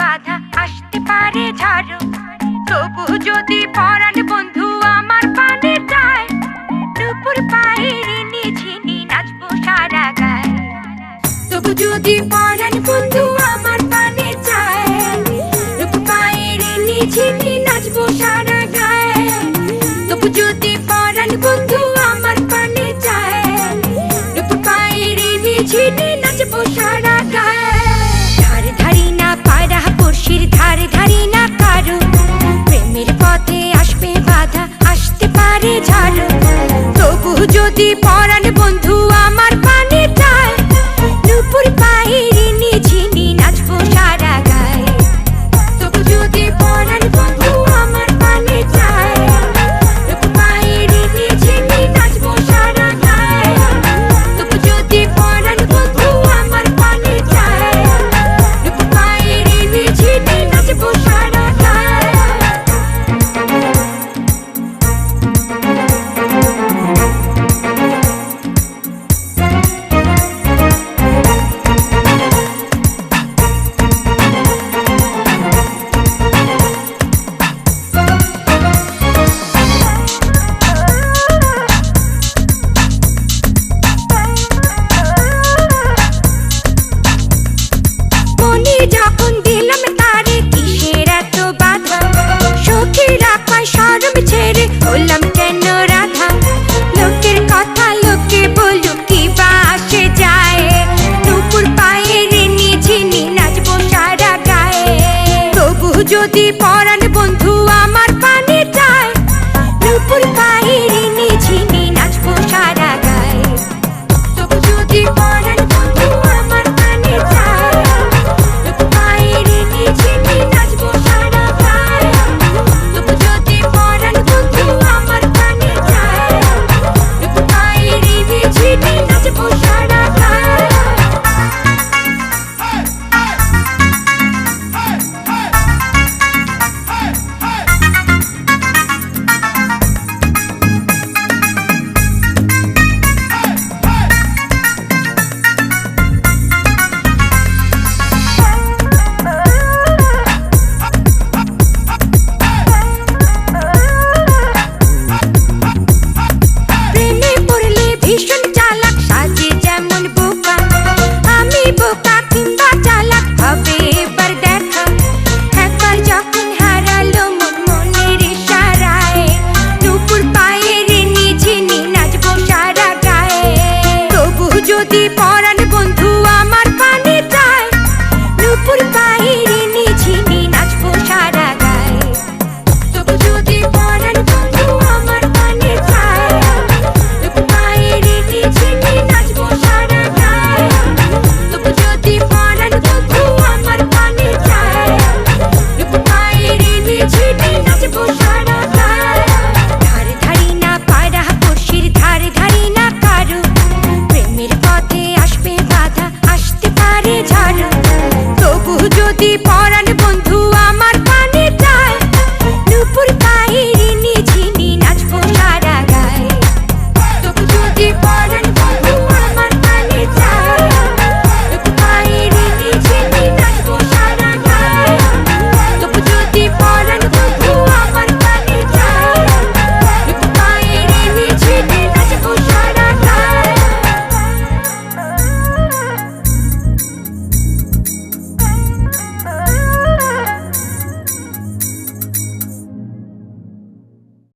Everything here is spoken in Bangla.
বাধা আসতে পারে ঝড়, তবু যদি পরাণ বন্ধু আমার পানে যায়, দুপুর পায়ের নিঝিনি নাচবো সারা গায়ে। তবু যদি পরাণ বন্ধু আমার পানে যায়, দুপুর পায়ের নিঝিনি নাচবো সারা গায়ে। তবু যদি পরাণ বন্ধু আমার পানে যায়, দুপুর পায়ের নিঝিনি নাচবো সারা গায়ে। ধার ধারি না পাড়া পড়শির, ধার ধারি না কারো, প্রেমের পথে আসবে বাধা আসতে পারে ঝড়, তবু যদি